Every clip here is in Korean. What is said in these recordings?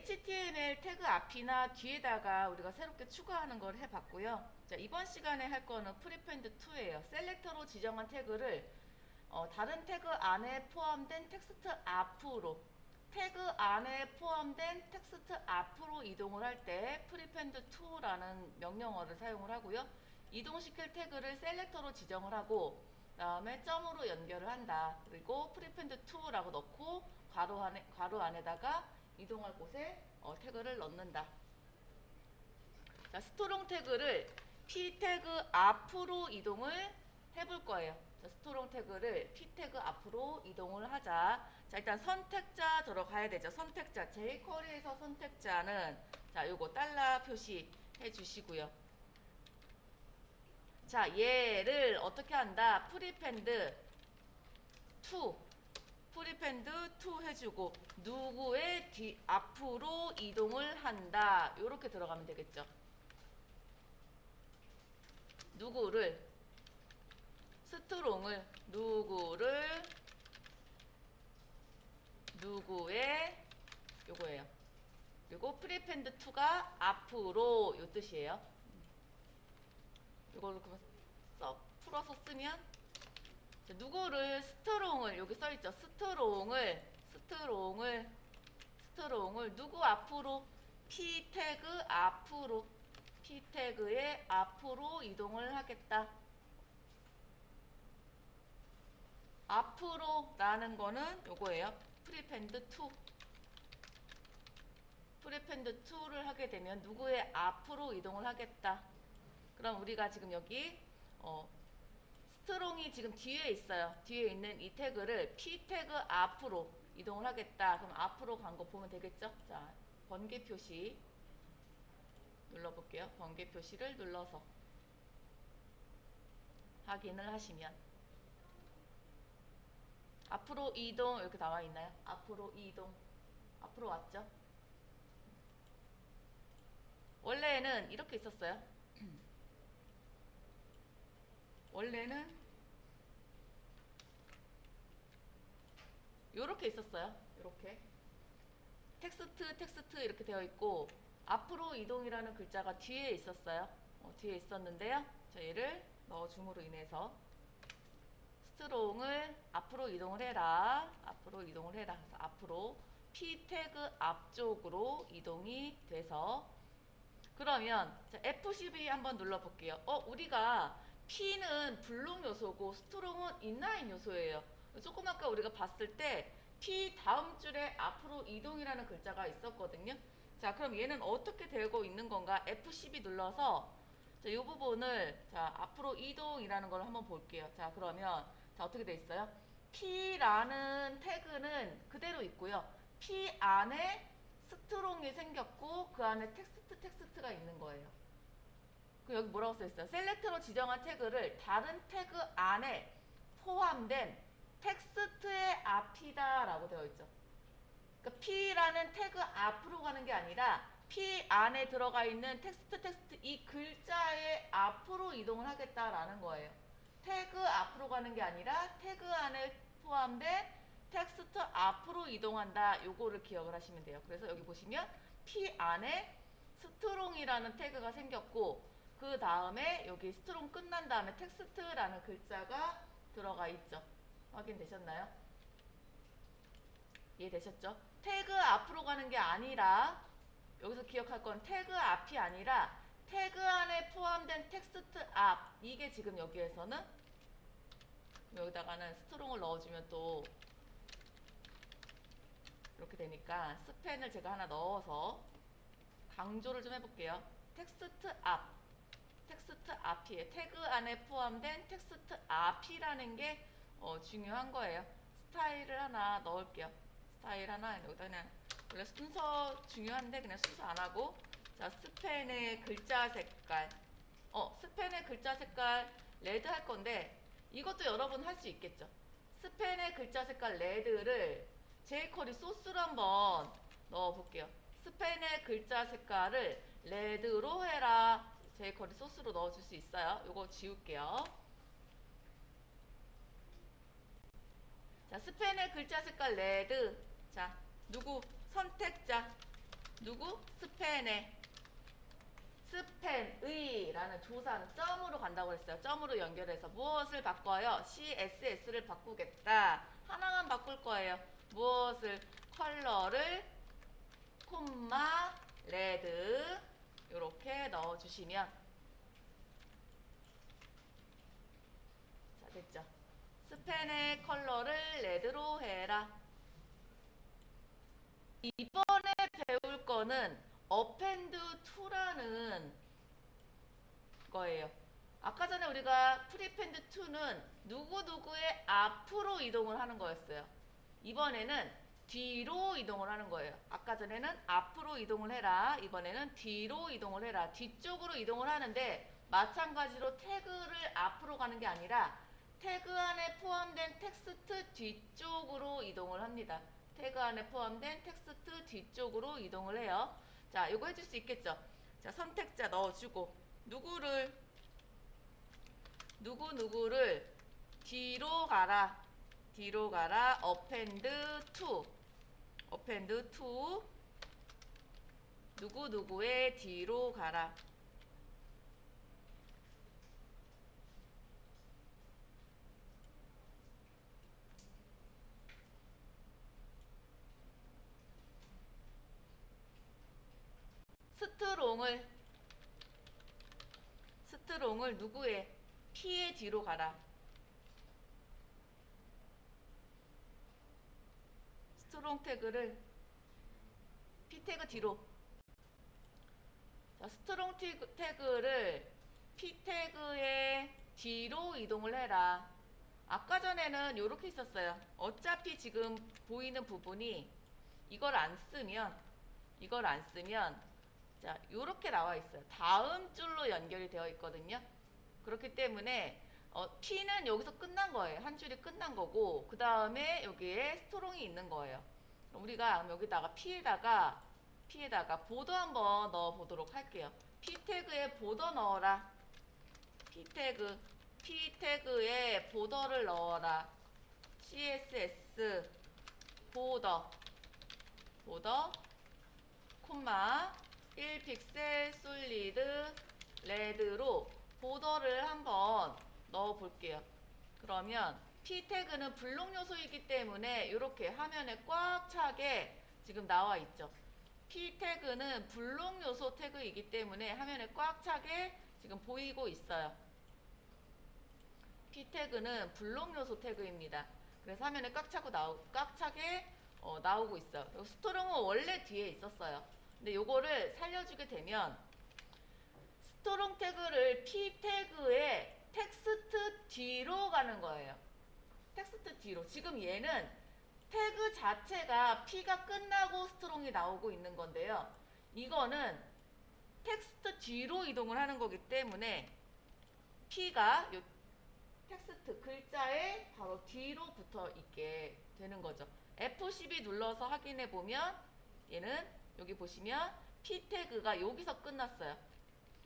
HTML 태그 앞이나 뒤에다가 우리가 새롭게 추가하는 걸 해봤고요. 자, 이번 시간에 할 거는 프리펜드 2예요. 셀렉터로 지정한 태그를 다른 태그 안에 포함된 텍스트 앞으로 태그 안에 포함된 텍스트 앞으로 이동을 할 때 프리펜드 2라는 명령어를 사용을 하고요. 이동시킬 태그를 셀렉터로 지정을 하고 다음에 점으로 연결을 한다. 그리고 프리펜드 2라고 넣고 괄호 안에다가 이동할 곳에 태그를 넣는다. 자, 스트롱 태그를 p 태그 앞으로 이동을 해볼 거예요. 자, 스트롱 태그를 p 태그 앞으로 이동을 하자. 자, 일단 선택자 들어가야 되죠. 선택자 jQuery에서 선택자는 자, 요거 달러 표시 해주시고요. 자, 얘를 어떻게 한다? 프리펜드 2 해주고 누구의 앞으로 이동을 한다. 요렇게 들어가면 되겠죠. 누구를 스트롱을 누구의 요거예요. 그리고 프리펜드 2가 앞으로 요 뜻이에요. 이걸로 써 풀어서 쓰면 누구를 스트롱을 여기 써있죠. 스트롱을 누구 앞으로 p 태그 앞으로 p 태그의 앞으로 이동을 하겠다. 앞으로 라는 거는 요거예요. 프리펜드 2를 하게 되면 누구의 앞으로 이동을 하겠다. 그럼 우리가 지금 여기 스트롱이 지금 뒤에 있어요. 뒤에 있는 이 태그를 p 태그 앞으로 이동을 하겠다. 그럼 앞으로 간 거 보면 되겠죠? 자, 번개 표시 눌러볼게요. 번개 표시를 눌러서 확인을 하시면 앞으로 이동 이렇게 나와 있나요? 앞으로 이동. 앞으로 왔죠? 원래는 이렇게 있었어요. 원래는 요렇게 있었어요. 요렇게 텍스트 이렇게 되어 있고 앞으로 이동이라는 글자가 뒤에 있었어요. 뒤에 있었는데요. 자, 얘를 넣어줌으로 인해서 스트롱을 앞으로 이동을 해라. 앞으로 이동을 해라. 그래서 앞으로 p 태그 앞쪽으로 이동이 돼서 그러면 자, F12 한번 눌러볼게요. 우리가 P는 블록 요소고 스트롱은 인라인 요소예요. 조금 아까 우리가 봤을 때 P 다음 줄에 앞으로 이동이라는 글자가 있었거든요. 자, 그럼 얘는 어떻게 되고 있는 건가? F12 눌러서 자, 이 부분을 자, 앞으로 이동이라는 걸 한번 볼게요. 자, 그러면 자, 어떻게 돼 있어요? P라는 태그는 그대로 있고요. P 안에 스트롱이 생겼고 그 안에 텍스트가 있는 거예요. 그 여기 뭐라고 써있어요? 셀렉트로 지정한 태그를 다른 태그 안에 포함된 텍스트의 앞이다 라고 되어 있죠. 그러니까 P라는 태그 앞으로 가는 게 아니라 P 안에 들어가 있는 텍스트 이 글자의 앞으로 이동을 하겠다라는 거예요. 태그 앞으로 가는 게 아니라 태그 안에 포함된 텍스트 앞으로 이동한다. 요거를 기억을 하시면 돼요. 그래서 여기 보시면 P 안에 스트롱이라는 태그가 생겼고 그 다음에 여기 스트롱 끝난 다음에 텍스트라는 글자가 들어가 있죠. 확인되셨나요? 이해되셨죠? 태그 앞으로 가는 게 아니라 여기서 기억할 건 태그 앞이 아니라 태그 안에 포함된 텍스트 앞 이게 지금 여기에서는 여기다가는 스트롱을 넣어주면 또 이렇게 되니까 스펜을 제가 하나 넣어서 강조를 좀 해볼게요. 텍스트 앞이에요. 태그 안에 포함된 텍스트 앞이라는 게 중요한 거예요. 스타일을 하나 넣을게요. 스타일 하나 여기다 그냥 원래 순서 중요한데 그냥 순서 안 하고 자 스펜의 글자 색깔 스펜의 글자 색깔 레드 할 건데 이것도 여러분 할 수 있겠죠. 스펜의 글자 색깔 레드를 jQuery 소스로 한번 넣어볼게요. 스펜의 글자 색깔을 레드로 해라. jQuery 소스로 넣어줄 수 있어요. 요거 지울게요. 자, 스펜의 글자 색깔 레드. 자, 누구? 선택자. 누구? 스팬에. 스팬의라는 조사는 점으로 간다고 했어요. 점으로 연결해서 무엇을 바꿔요? CSS를 바꾸겠다. 하나만 바꿀 거예요. 무엇을? 컬러를 콤마 레드 이렇게 넣어주시면 자 됐죠. 스팬의 컬러를 레드로 해라. 이번에 배울 거는 어펜드 투라는 거예요. 아까 전에 우리가 프리펜드 투는 누구누구의 앞으로 이동을 하는 거였어요. 이번에는 뒤로 이동을 하는 거예요. 아까 전에는 앞으로 이동을 해라. 이번에는 뒤로 이동을 해라. 뒤쪽으로 이동을 하는데 마찬가지로 태그를 앞으로 가는 게 아니라 태그 안에 포함된 텍스트 뒤쪽으로 이동을 합니다. 태그 안에 포함된 텍스트 뒤쪽으로 이동을 해요. 자, 이거 해줄 수 있겠죠? 자, 선택자 넣어주고 누구누구를 뒤로 가라. 뒤로 가라. 어펜드 투 누구누구의 뒤로 가라. 스트롱을 누구의? P의 뒤로 가라. 스트롱 태그를 P 태그 뒤로. 자, 스트롱 태그를 P 태그의 뒤로 이동을 해라. 아까 전에는 이렇게 있었어요. 어차피 지금 보이는 부분이 이걸 안 쓰면 자, 요렇게 나와 있어요. 다음 줄로 연결이 되어 있거든요. 그렇기 때문에 P는 여기서 끝난 거예요. 한 줄이 끝난 거고 그 다음에 여기에 스트롱이 있는 거예요. 우리가 여기다가 P에다가 보더 한번 넣어 보도록 할게요. P 태그에 보더 넣어라. P 태그에 보더를 넣어라. CSS 보더 콤마 1픽셀 솔리드 레드로 보더를 한번 넣어 볼게요. 그러면 P 태그는 블록 요소이기 때문에 이렇게 화면에 꽉 차게 지금 나와 있죠. P 태그는 블록 요소 태그이기 때문에 화면에 꽉 차게 지금 보이고 있어요. P 태그는 블록 요소 태그입니다. 그래서 화면에 꽉 차게 나오고 있어요. 스트롱은 원래 뒤에 있었어요. 근데 요거를 살려주게 되면 스트롱 태그를 P 태그의 텍스트 뒤로 가는 거예요. 텍스트 뒤로. 지금 얘는 태그 자체가 P가 끝나고 스트롱이 나오고 있는 건데요. 이거는 텍스트 뒤로 이동을 하는 거기 때문에 P가 요 텍스트 글자에 바로 뒤로 붙어 있게 되는 거죠. F12 눌러서 확인해 보면 얘는 여기 보시면 P 태그가 여기서 끝났어요.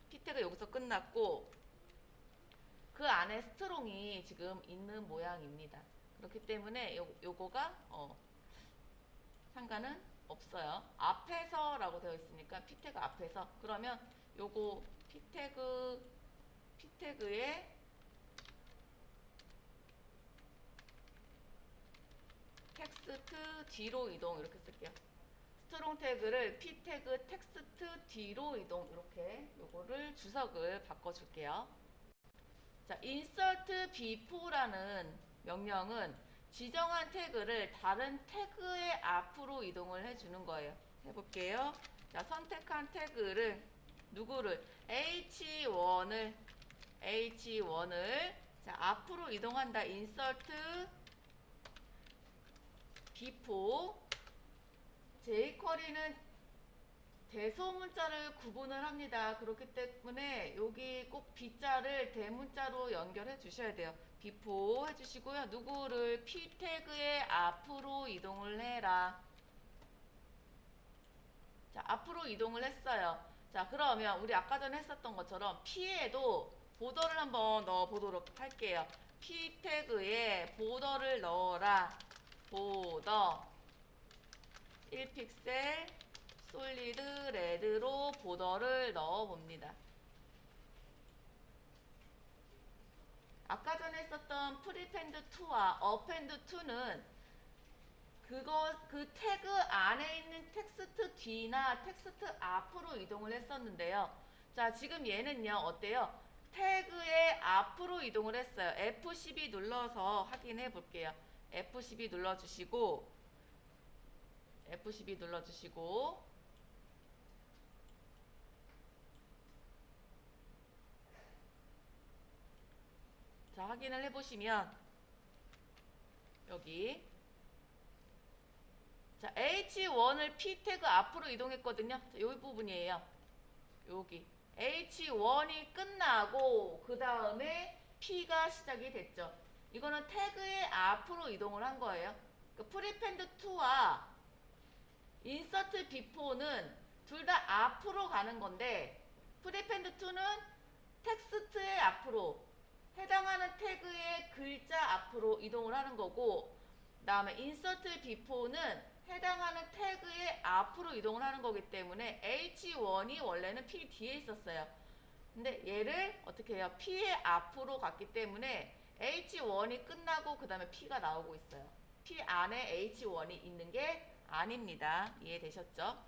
P 태그 여기서 끝났고 그 안에 스트롱이 지금 있는 모양입니다. 그렇기 때문에 요거가 상관은 없어요. 앞에서라고 되어 있으니까 P 태그 앞에서. 그러면 요거 P 태그의 텍스트 뒤로 이동 이렇게 쓸게요. 스트롱 태그를 P 태그 텍스트 뒤로 이동 이렇게 요거를 주석을 바꿔줄게요. 자, insert before라는 명령은 지정한 태그를 다른 태그의 앞으로 이동을 해주는 거예요. 해볼게요. 자, 선택한 태그를 누구를? H1을 자, 앞으로 이동한다. insert before jQuery는 대소문자를 구분을 합니다. 그렇기 때문에 여기 꼭 B자를 대문자로 연결해 주셔야 돼요. before 해주시고요. 누구를? P 태그의 앞으로 이동을 해라. 자, 앞으로 이동을 했어요. 자, 그러면 우리 아까 전에 했었던 것처럼 P에도 보더를 한번 넣어 보도록 할게요. P 태그에 보더를 넣어라. 보더 1픽셀 솔리드 레드로 보더를 넣어 봅니다. 아까 전에 썼던 프리펜드 2와 어펜드 2는 그 태그 안에 있는 텍스트 뒤나 텍스트 앞으로 이동을 했었는데요. 자, 지금 얘는요, 어때요? 태그의 앞으로 이동을 했어요. F12 눌러서 확인해 볼게요. F12 눌러주시고, F12 눌러주시고, 자, 확인을 해보시면, 여기, 자, H1을 P 태그 앞으로 이동했거든요. 자, 이 부분이에요. 여기. H1이 끝나고 그 다음에 P가 시작이 됐죠. 이거는 태그의 앞으로 이동을 한 거예요. 그 프리펜드 2와 인서트 비포는 둘 다 앞으로 가는 건데 프리펜드 2는 텍스트의 앞으로 해당하는 태그의 글자 앞으로 이동을 하는 거고 그 다음에 인서트 비포는 해당하는 태그의 앞으로 이동을 하는 거기 때문에 H1이 원래는 P 뒤에 있었어요. 근데 얘를 어떻게 해요? P의 앞으로 갔기 때문에 H1이 끝나고 그 다음에 P가 나오고 있어요. P 안에 H1이 있는 게 아닙니다. 이해되셨죠?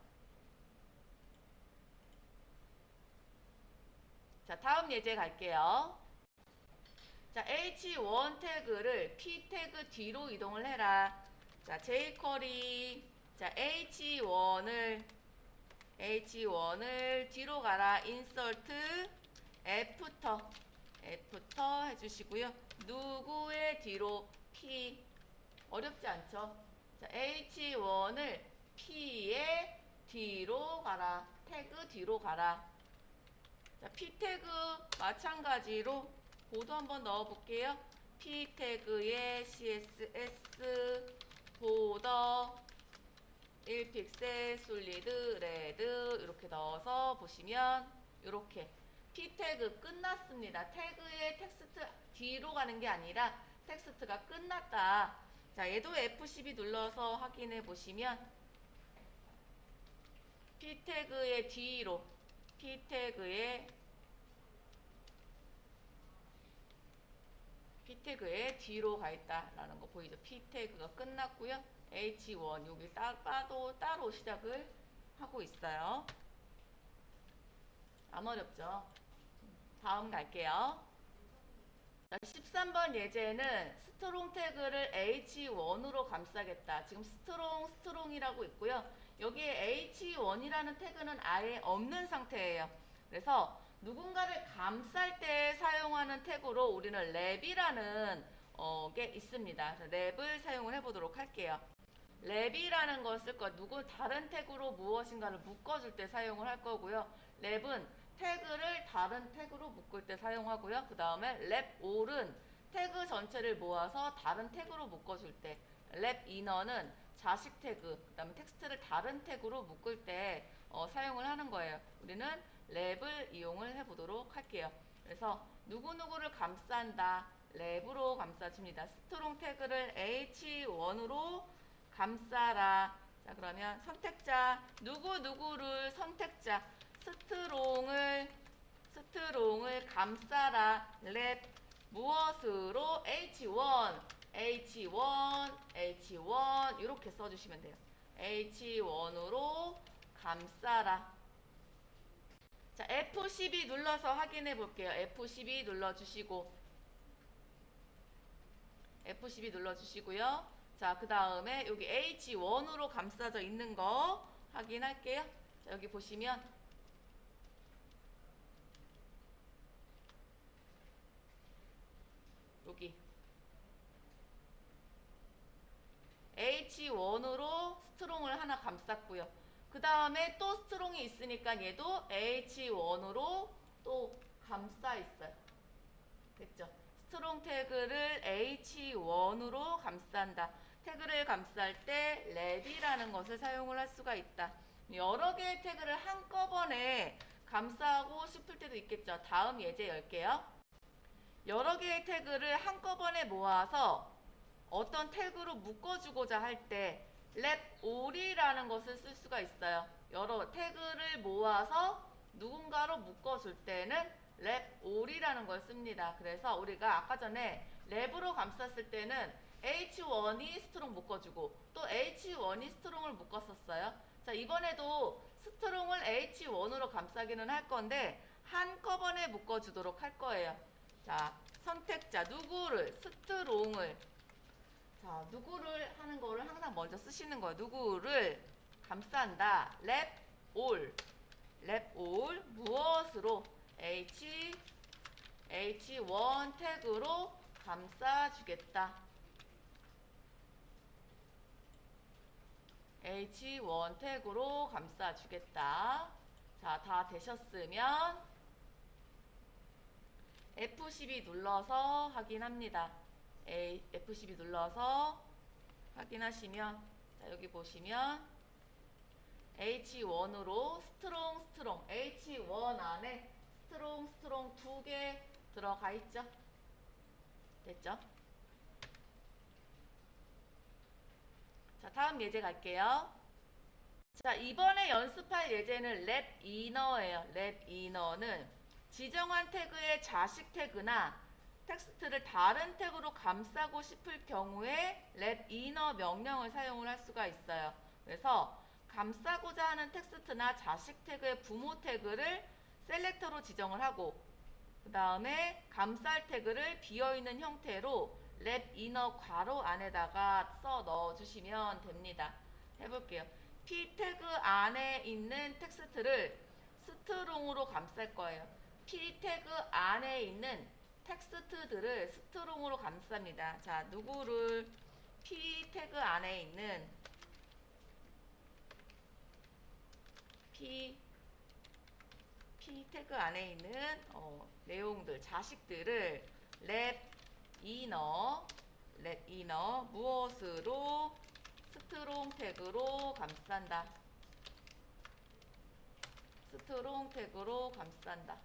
자, 다음 예제 갈게요. 자, H1 태그를 P 태그 뒤로 이동을 해라. 자, jQuery. 자, H1을 뒤로 가라. insert after 해주시고요. 누구의 뒤로? P. 어렵지 않죠? 자, H1을 P의 뒤로 가라. 태그 뒤로 가라. 자, P 태그 마찬가지로 보도 한번 넣어볼게요. P 태그에 CSS 보더 1픽셀 솔리드 레드 이렇게 넣어서 보시면 이렇게 P 태그 끝났습니다. 태그의 텍스트 뒤로 가는 게 아니라 텍스트가 끝났다. 자, 얘도 F12 눌러서 확인해 보시면 P 태그의 뒤로 P 태그의 뒤로 가 있다라는 거 보이죠? P 태그가 끝났고요. H1 여기 따로 시작을 하고 있어요. 안 어렵죠? 다음 갈게요. 13번 예제는 스트롱 태그를 H1으로 감싸겠다. 지금 스트롱이라고 있고요. 여기에 H1이라는 태그는 아예 없는 상태예요. 그래서 누군가를 감쌀 때 사용하는 태그로 우리는 랩이라는 게 있습니다. 랩을 사용을 해보도록 할게요. 랩이라는 걸 쓸 거, 다른 태그로 무엇인가를 묶어줄 때 사용을 할 거고요. 랩은 태그를 다른 태그로 묶을 때 사용하고요. 그 다음에 랩올은 태그 전체를 모아서 다른 태그로 묶어줄 때, 랩이너는 자식 태그, 그 다음에 텍스트를 다른 태그로 묶을 때 사용을 하는 거예요. 우리는 랩을 이용을 해보도록 할게요. 그래서 누구누구를 감싼다. 랩으로 감싸줍니다. 스트롱 태그를 H1으로 감싸라. 자, 그러면 선택자 누구누구를 선택자 스트롱을 감싸라. 랩 무엇으로? H1 이렇게 써주시면 돼요. H1으로 감싸라. 자, F12 눌러서 확인해 볼게요. F12 눌러주시고요. 자, 그 다음에 여기 H1으로 감싸져 있는 거 확인할게요. 자, 여기 보시면 여기 H1으로 스트롱을 하나 감쌌고요. 그 다음에 또 스트롱이 있으니까 얘도 H1으로 또 감싸 있어요. 됐죠? 스트롱 태그를 H1으로 감싼다. 태그를 감쌀 때 랩이라는 것을 사용을 할 수가 있다. 여러 개의 태그를 한꺼번에 감싸고 싶을 때도 있겠죠. 다음 예제 열게요. 여러 개의 태그를 한꺼번에 모아서 어떤 태그로 묶어주고자 할 때 랩올이라는 것을 쓸 수가 있어요. 여러 태그를 모아서 누군가로 묶어줄 때는 랩 all이라는 걸 씁니다. 그래서 우리가 아까 전에 랩으로 감쌌을 때는 H1이 스트롱 묶어주고 또 H1이 스트롱을 묶었었어요. 자, 이번에도 스트롱을 H1으로 감싸기는 할 건데 한꺼번에 묶어주도록 할 거예요. 자, 선택자 누구를 스트롱을 자, 누구를 하는 거를 항상 먼저 쓰시는 거예요. 누구를 감싼다. 랩 all. 랩 all 무엇으로 H1 태그로 감싸주겠다. H1 태그로 감싸주겠다. 자, 다 되셨으면 F12 눌러서 확인합니다. F12 눌러서 확인하시면 자, 여기 보시면 H1으로 스트롱 H1 안에 스트롱 두 개 들어가 있죠. 됐죠? 자, 다음 예제 갈게요. 자, 이번에 연습할 예제는 랩 이너예요. 랩 이너는 지정한 태그의 자식 태그나 텍스트를 다른 태그로 감싸고 싶을 경우에 랩 이너 명령을 사용을 할 수가 있어요. 그래서 감싸고자 하는 텍스트나 자식 태그의 부모 태그를 셀렉터로 지정을 하고 그 다음에 감쌀 태그를 비어있는 형태로 랩 이너 괄호 안에다가 써 넣어주시면 됩니다. 해볼게요. p 태그 안에 있는 텍스트를 스트롱으로 감쌀 거예요. p 태그 안에 있는 텍스트들을 스트롱으로 감쌉니다. 자, 누구를 p 태그 안에 있는 p 태그 안에 있는 내용들, 자식들을 랩 이너 무엇으로 스트롱 태그로 감싼다. 스트롱 태그로 감싼다.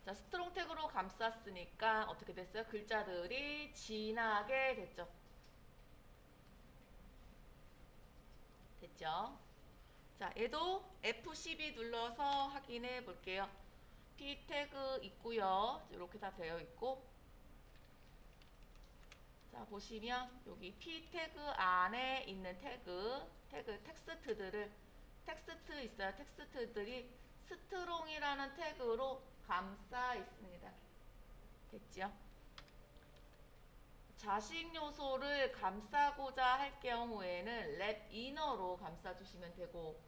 자, 스트롱 태그로 감쌌으니까 어떻게 됐어요? 글자들이 진하게 됐죠. 됐죠? 자, 얘도 F12 눌러서 확인해 볼게요. P 태그 있고요. 이렇게 다 되어 있고. 자, 보시면 여기 P 태그 안에 있는 텍스트들을 텍스트 있어요. 텍스트들이 스트롱이라는 태그로 감싸 있습니다. 됐죠? 자식 요소를 감싸고자 할 경우에는 랩 이너로 감싸주시면 되고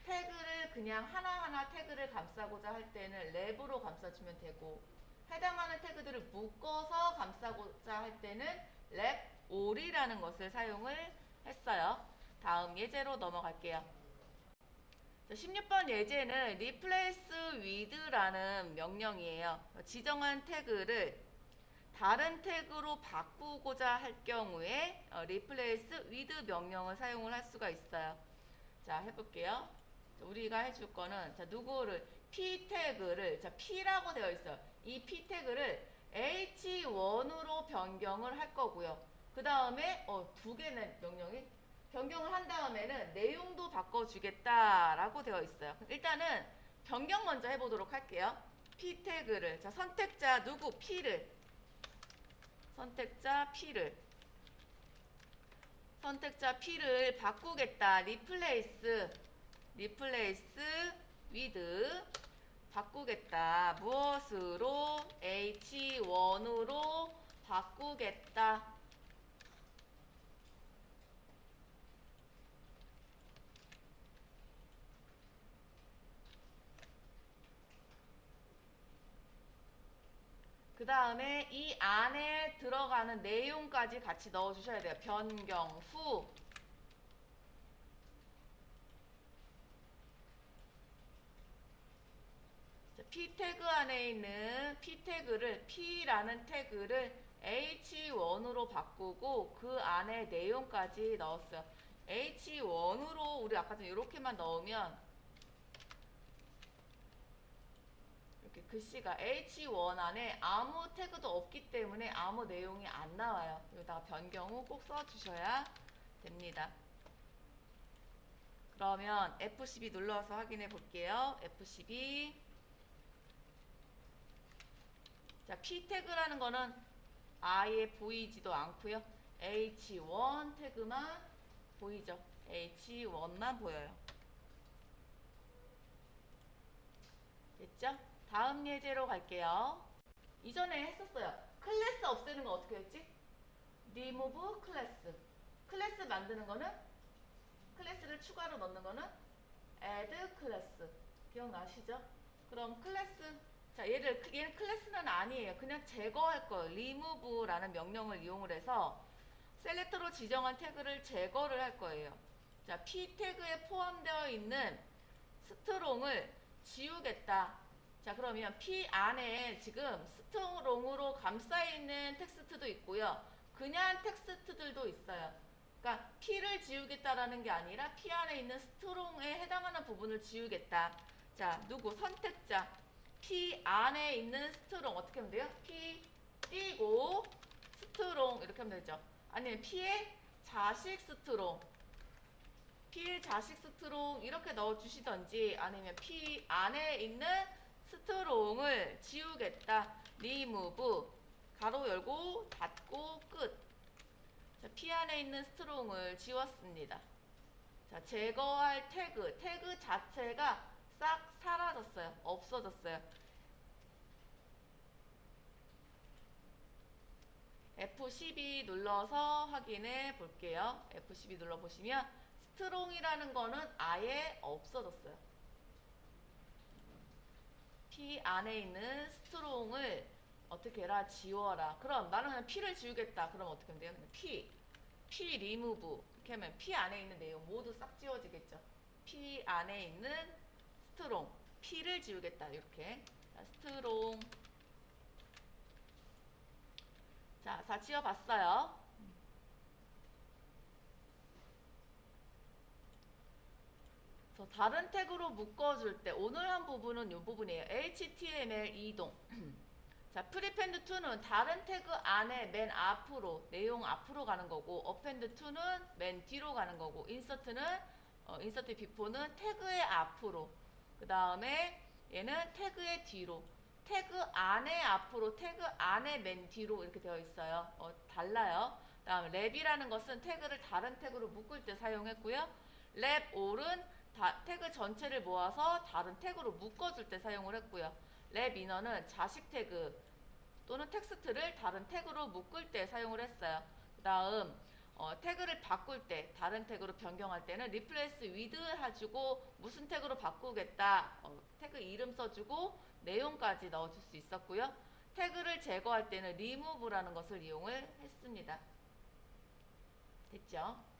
태그를 그냥 하나하나 태그를 감싸고자 할 때는 랩으로 감싸주면 되고 해당하는 태그들을 묶어서 감싸고자 할 때는 랩 all이라는 것을 사용을 했어요. 다음 예제로 넘어갈게요. 16번 예제는 replace with라는 명령이에요. 지정한 태그를 다른 태그로 바꾸고자 할 경우에 replace with 명령을 사용을 할 수가 있어요. 자, 해볼게요. 우리가 해줄 거는 자, 누구를 p 태그를 자, p라고 되어 있어요. 이 p 태그를 h1으로 변경을 할 거고요. 그 다음에 두 개의 명령이 변경을 한 다음에는 내용도 바꿔주겠다라고 되어 있어요. 일단은 변경 먼저 해보도록 할게요. p 태그를 자, 선택자 누구 p를 선택자 P를 바꾸겠다. replace with 바꾸겠다. 무엇으로? H1으로 바꾸겠다. 그 다음에 이 안에 들어가는 내용까지 같이 넣어주셔야 돼요. 변경 후 P 태그 안에 있는 P 태그를 P라는 태그를 H1으로 바꾸고 그 안에 내용까지 넣었어요. H1으로 우리 아까 전에 이렇게만 넣으면 이렇게 글씨가 H1 안에 아무 태그도 없기 때문에 아무 내용이 안 나와요. 여기다가 변경 후 꼭 써주셔야 됩니다. 그러면 F12 눌러서 확인해 볼게요. F12. 자, P 태그라는 거는 아예 보이지도 않고요. H1 태그만 보이죠. H1만 보여요. 됐죠? 다음 예제로 갈게요. 이전에 했었어요. 클래스 없애는 거 어떻게 했지? remove 클래스. 클래스 만드는 거는 클래스를 추가로 넣는 거는 add 클래스. 기억나시죠? 그럼 클래스, 자, 얘는 클래스는 아니에요. 그냥 제거할 거예요. remove라는 명령을 이용을 해서 셀렉터로 지정한 태그를 제거를 할 거예요. 자, p 태그에 포함되어 있는 스트롱을 지우겠다. 자, 그러면 p 안에 지금 스트롱으로 감싸 있는 텍스트도 있고요. 그냥 텍스트들도 있어요. 그러니까 p를 지우겠다라는 게 아니라 p 안에 있는 스트롱에 해당하는 부분을 지우겠다. 자, 누구? 선택자. p 안에 있는 스트롱 어떻게 하면 돼요? p 띄고 스트롱 이렇게 하면 되죠. 아니면 p의 자식 스트롱, p의 자식 스트롱 이렇게 넣어주시던지, 아니면 p 안에 있는 스트롱을 지우겠다. remove 가로 열고 닫고 끝. 자, p 안에 있는 스트롱을 지웠습니다. 자, 제거할 태그 자체가 싹 사라졌어요. 없어졌어요. F12 눌러서 확인해 볼게요. F12 눌러보시면 스트롱이라는 거는 아예 없어졌어요. P 안에 있는 스트롱을 어떻게 해라? 지워라. 그럼 나는 그냥 P를 지우겠다. 그럼 어떻게 하면 돼요? 그냥 P remove 이렇게 하면 P 안에 있는 내용 모두 싹 지워지겠죠. P 안에 있는 스트롱, P를 지우겠다. 이렇게. 자, 스트롱. 자, 다 지워봤어요. 그래서 다른 태그로 묶어줄 때 오늘 한 부분은 이 부분이에요. HTML 이동. 자, 프리펜드 to는 다른 태그 안에 맨 앞으로, 내용 앞으로 가는 거고, 어펜드 to는 맨 뒤로 가는 거고, 인서트는 인서트 비포는 태그의 앞으로, 그 다음에 얘는 태그의 뒤로, 태그 안에 앞으로, 태그 안에 맨 뒤로 이렇게 되어 있어요. 달라요. 그 다음에 랩이라는 것은 태그를 다른 태그로 묶을 때 사용했고요. 랩 all은 태그 전체를 모아서 다른 태그로 묶어줄 때 사용을 했고요. 랩 이너는 자식 태그 또는 텍스트를 다른 태그로 묶을 때 사용을 했어요. 그 다음 태그를 바꿀 때, 다른 태그로 변경할 때는 replace with 해주고 무슨 태그로 바꾸겠다, 태그 이름 써주고 내용까지 넣어줄 수 있었고요. 태그를 제거할 때는 remove라는 것을 이용을 했습니다. 됐죠?